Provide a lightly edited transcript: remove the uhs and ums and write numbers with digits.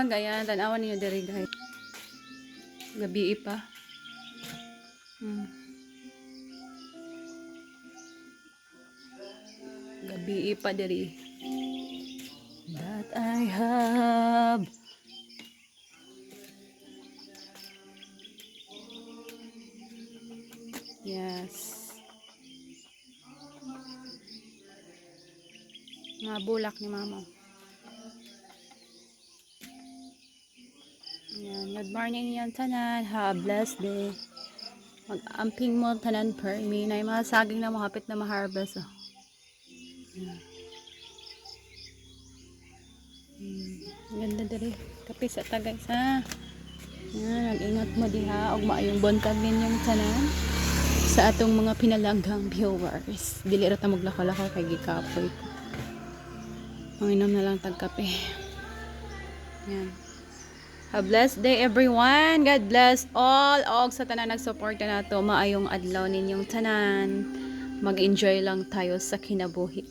vlog. Ayan, tanawan niyo diri guys. Gabi pa. Gabi pa diri. That I have. Yes. Mga bulak ni mama. Ayan, good morning yan tanan. Have a blessed day. Mag-amping mo tanan per me. Na yung mga saging na mahapit na ma-harvest. Oh. Ayan. Ganda dali. Kape sa tagay sa. Ayan, nag-ingat mo diha. Og maayong buntag ninyong tanan. Sa atong mga pinalanggang viewers. Dili ra ta maglaka-laka kay gikapoy ko. Manginom na lang tagkape. Ayan. Have a blessed day everyone. God bless all. Og sa tanan nagsuporta nato, maayong adlaw ninyong tanan. Mag-enjoy lang tayo sa kinabuhi.